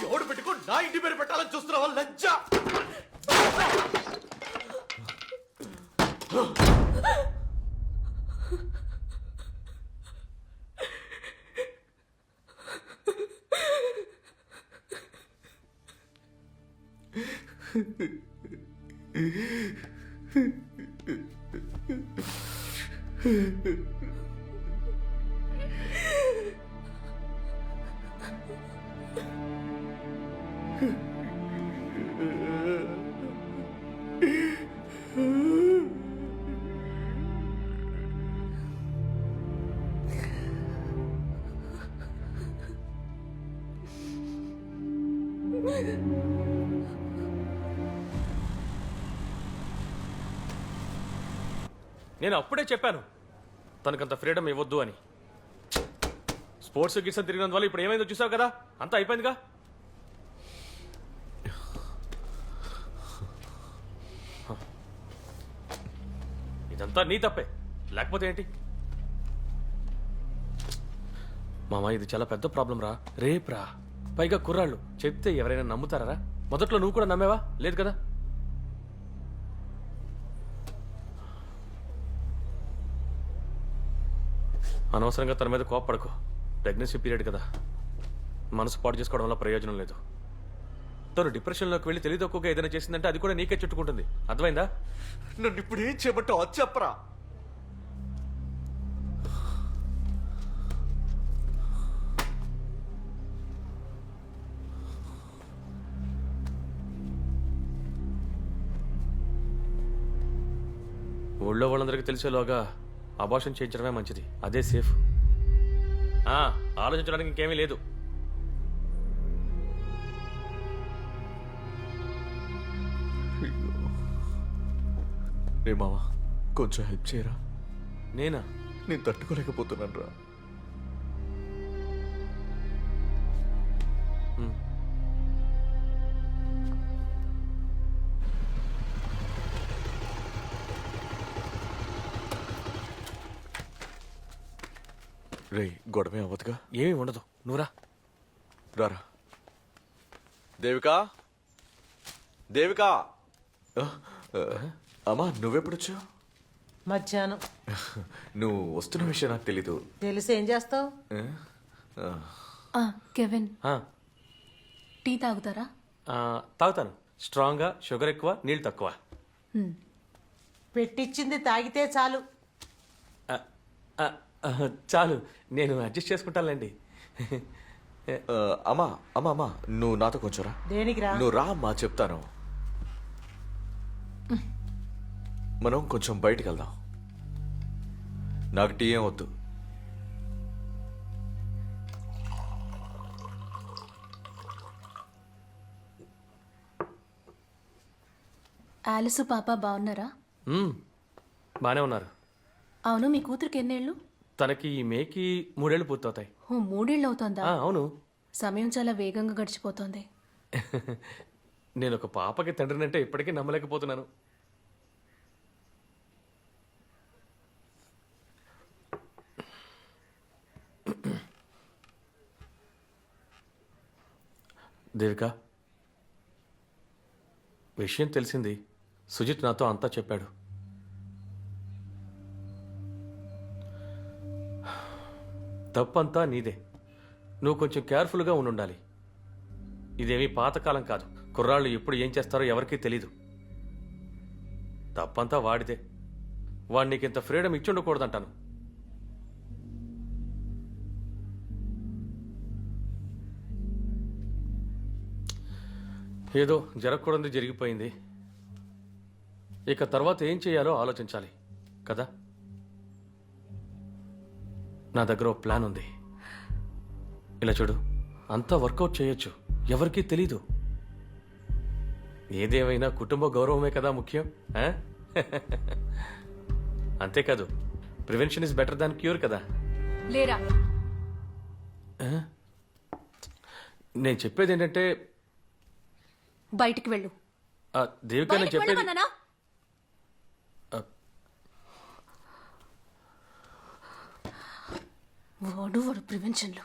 ఎవడు పెట్టుకో నా ఇంటి పేరు పెట్టాలని చూస్తున్నావా? లజ్జ. నేను అప్పుడే చెప్పాను తనకంత ఫ్రీడమ్ ఇవ్వద్దు అని. స్పోర్ట్స్ గిట్స్ తిరిగినందువల్ల ఇప్పుడు ఏమైందో చూసావు కదా, అంతా అయిపోయిందిగా. ఇదంతా నీ తప్పే, లేకపోతే ఏంటి? మామ ఇది చాలా పెద్ద ప్రాబ్లం రా, రేప్రా. పైగా కుర్రాళ్ళు చెప్తే ఎవరైనా నమ్ముతారా? మొదట్లో నువ్వు కూడా నమ్మేవా? లేదు కదా. అనవసరంగా తన మీద కోప్పడకు. ప్రెగ్నెన్సీ పీరియడ్ కదా, మనసు పాటు చేసుకోవడం వల్ల ప్రయోజనం లేదు. తను డిప్రెషన్లోకి వెళ్ళి తెలియదక్కువగా ఏదైనా చేసిందంటే అది కూడా నీకే చుట్టుకుంటుంది. అర్థమైందా? నన్ను ఇప్పుడు ఏం చేయబట్టావు అది చెప్పరా? ఊళ్ళో వాళ్ళందరికీ తెలిసేలోగా అబార్షన్ చేయించడమే మంచిది, అదే సేఫ్. ఆలోచించడానికి ఇంకేమీ లేదు. రే మావా, కొంచెం హెల్ప్ చేయరా. నేనా? నేను తట్టుకోలేకపోతున్నాను రా. రే గొడవే అవ్వదుగా? ఏమీ ఉండదు, నువ్వురా. రారా. దేవికా, దేవికా. అమ్మా నువ్వెప్పుడొచ్చావు? మధ్యాహ్నం. నువ్వు వస్తున్న విషయం నాకు తెలీదు. తెలిసి ఏం చేస్తావు? కెవిన్, టీ తాగుతారా? తాగుతాను. స్ట్రాంగ్గా, షుగర్ ఎక్కువ, నీళ్ళు తక్కువ. పెట్టించింది తాగితే చాలు. చాలు, నేను అడ్జస్ట్ చేసుకుంటానులేండి. అమ్మా అమ్మా అమ్మా నువ్వు నాతో కొంచెం రా. దేనికిరా? నువ్వు రా అమ్మా, చెప్తాను. మనం కొంచెం బయటికి వెళ్దాం. నాకు టీ ఏం వద్దు. ఆలిసు పాప బాగున్నారా? బానే ఉన్నారు. అవును, మీ కూతురికి ఎన్నేళ్ళు? తనకి ఈ మేకి 3 ఏళ్ళు పూర్తవుతాయి. 3 ఏళ్ళు అవుతోందా? అవును. సమయం చాలా వేగంగా గడిచిపోతోంది. నేను ఒక పాపకి తండ్రినంటే ఇప్పటికీ నమ్మలేకపోతున్నాను. దేవిక, విషయం తెలిసింది. సుజిత్ నాతో అంతా చెప్పాడు. తప్పంతా నీదే. నువ్వు కొంచెం కేర్ఫుల్గా ఉండాలి. ఇదేమీ పాతకాలం కాదు. కుర్రాళ్ళు ఎప్పుడు ఏం చేస్తారో ఎవరికీ తెలీదు. తప్పంతా వాడిదే. వాడు నీకింత ఫ్రీడమ్ ఇచ్చుండకూడదంటాను. ఏదో జరగకూడదు జరిగిపోయింది. ఇక తర్వాత ఏం చేయాలో ఆలోచించాలి కదా. నా దగ్గర ఓ ప్లాన్ ఉంది. ఇలా చూడు, అంతా వర్కౌట్ చేయొచ్చు, ఎవరికీ తెలీదు. ఏదేమైనా కుటుంబ గౌరవమే కదా ముఖ్యం. అంతేకాదు, prevention is better than cure కదా. లేరా? నేను చెప్పేది ఏంటంటే, బయటికి వెళ్ళు. దేవిక నేను చెప్పేది వాడు ప్రివెన్షన్లో.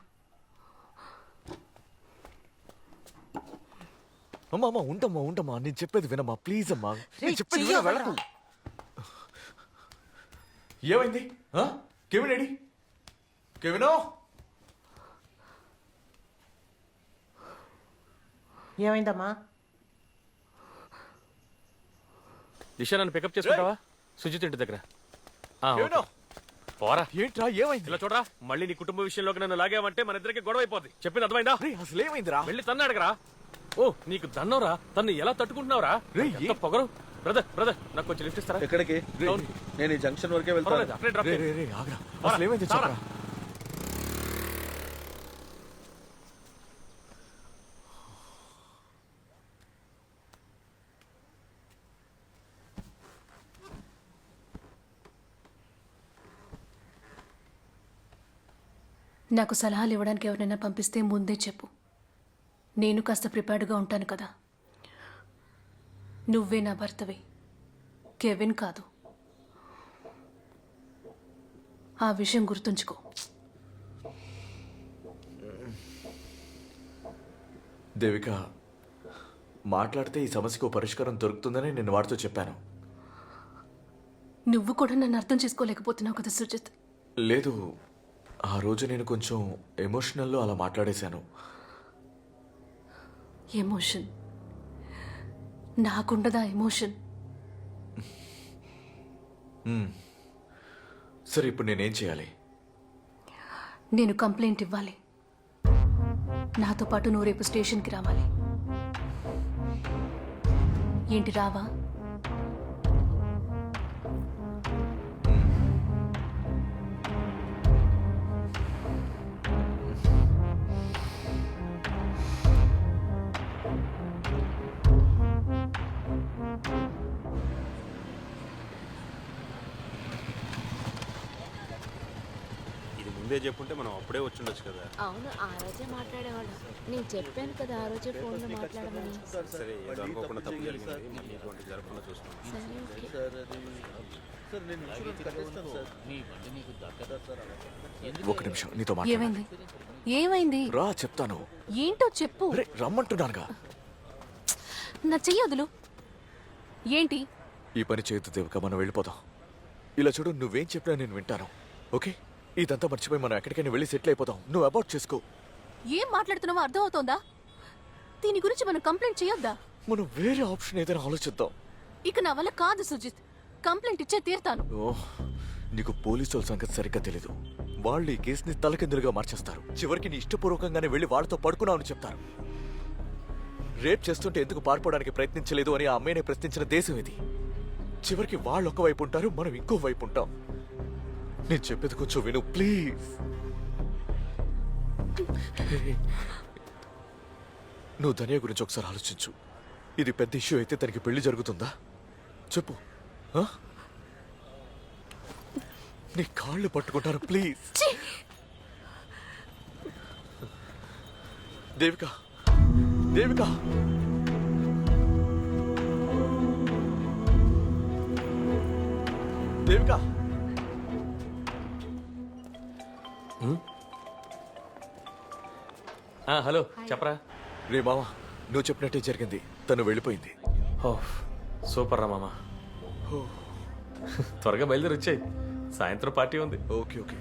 అమ్మా అమ్మా ఉండమ్మా నేను చెప్పేది వినమ్మా ప్లీజ్ అమ్మా నేను రేయ్, చెప్పేది చెయ్యి విన, వెళ్ళకు. ఏమైంది కెవిన్ ఏడి కెవినో ఏమైందమ్మా? దిశ నన్ను పికప్ చేసుకుంటావా సుజిత్ ఇంటి దగ్గర? ఆ, ఓకే. కెవినో పోరా. ఏంట్రా ఏమైంది? ఇలా చూడరా, మళ్ళీ నీ కుటుంబ విషయంలోకి నన్ను లాగామంటే మన ఇద్దరికి గొడవ అయిపోద్ది. చెప్పింది అర్థమైందా? రేయ్, అసలు ఏమైందిరా? వెళ్ళి తన్ను అడగరా. ఓ నీకు దన్నవరా, తన్ని ఎలా తట్టుకుంటున్నావురా? రేయ్, ఎంత పొగరు. బ్రదర్ నాకు కొంచెం లిఫ్ట్ ఇస్తారా? ఎక్కడికి? టౌన్. నేను ఈ జంక్షన్ వరకే వెళ్తాను. పర్వాలేదు, అక్కడే డ్రాప్ రే చేయి. రే రే ఆగ్రా పోరా, అసలు ఏమైంది చావరా. చెప్పరా? నాకు సలహాలు ఇవ్వడానికి ఎవరైనా పంపిస్తే ముందే చెప్పు. నేను కాస్త ప్రిపేర్డ్గా ఉంటాను కదా. నువ్వే నా భర్తవి, కెవిన్ కాదు. ఆ విషయం గుర్తుంచుకో. దేవిక మాట్లాడితే ఈ సమస్యకు పరిష్కారం దొరుకుతుందని నేను వాడితో చెప్పాను. నువ్వు కూడా నన్ను అర్థం చేసుకోలేకపోతున్నావు కదా సుజిత్. లేదు, ఆ రోజు నేను కొంచెం ఎమోషనల్లో అలా మాట్లాడేశాను. ఎమోషన్ నాకుండదా? ఎమోషన్ సరే ఇప్పుడు నేనేం చేయాలి? నేను కంప్లైంట్ ఇవ్వాలి. నాతో పాటు నువ్వు రేపు స్టేషన్కి రావాలి. ఏంటి రావా? ఇది ముందే చెప్పుంటే మనం అప్పుడే వచ్చుండొచ్చు కదా. అవును, ఆ రోజే మాట్లాడేవాళ్ళం. నేను చెప్పాను కదా ఆ రోజే ఫోన్లో మాట్లాడమని. సరే ఏదో అనుకోకుండా తప్పు జరిగింది, మళ్ళీ ఇటువంటి జరగకుండా చూసుకున్నాం. సరే, ఓకే. సార్ నేను ఇన్సూరెన్స్ కట్టేస్తాను సార్. ఒక నిమిషం నీతో మాట్లాడాలి. ఏమైంది? ఏమైంది? రా చెప్తాను. ఏంటో చెప్పు. రే రమ్మంటున్నానుగా. నా చెయ్యొదులు. ఏంటి? ఈ పని చేయొద్దు దేవిక, మనం వెళ్ళిపోదాం. ఇలా చూడు, నువ్వేం చెప్పినా నేను వింటాను. ఓకే, ఇదంతా మర్చిపోయి మనం ఎక్కడికైనా వెళ్ళి సెటిల్ అయిపోదాం. నువ్వు అబౌట్ చేసుకో. ఏం మాట్లాడుతున్నావో అర్థమవుతోందా? దీని గురించి మనం కంప్లైంట్ చేయొద్దా? మనం వేరే ఆప్షన్ ఏదైనా ఆలోచిద్దాం. ఇక నా వల్ల కాదు సుజిత్. కంప్లైంట్ ఇచ్చే తీరుతాను. ఓ, నీకు పోలీసుల సంగతి సరిగ్గా తెలీదు. వాళ్ళు ఈ కేసుని తలకిందులుగా మార్చేస్తారు. చివరికి నీ ఇష్టపూర్వకంగానే వెళ్ళి వాళ్ళతో పడుకున్నావని చెప్తారు. రేప్ చేస్తుంటే ఎందుకు పారిపోవడానికి ప్రయత్నించలేదు అని ఆ అమ్మాయిని ప్రశ్నించిన దేశం ఇది. చివరికి వాళ్ళు ఒక వైపు ఉంటారు, మనం ఇంకో వైపు ఉంటాం. నేను చెప్పేది కొంచెం విను ప్లీజ్. నువ్వు ధనియా గురించి ఒకసారి ఆలోచించు. ఇది పెద్ద ఇష్యూ అయితే తనకి పెళ్లి జరుగుతుందా చెప్పు. ఆ? నీ కాళ్ళు పట్టుకుంటాను ప్లీజ్. దేవిక దేవిక దేవిక హలో చెప్పరా. రే మామ, నువ్వు చెప్పినట్టే జరిగింది. తను వెళ్ళిపోయింది. ఓ సూపర్ రా మామ. త్వరగా బయలుదేరి వచ్చాయి, సాయంత్రం పార్టీ ఉంది. Okay okay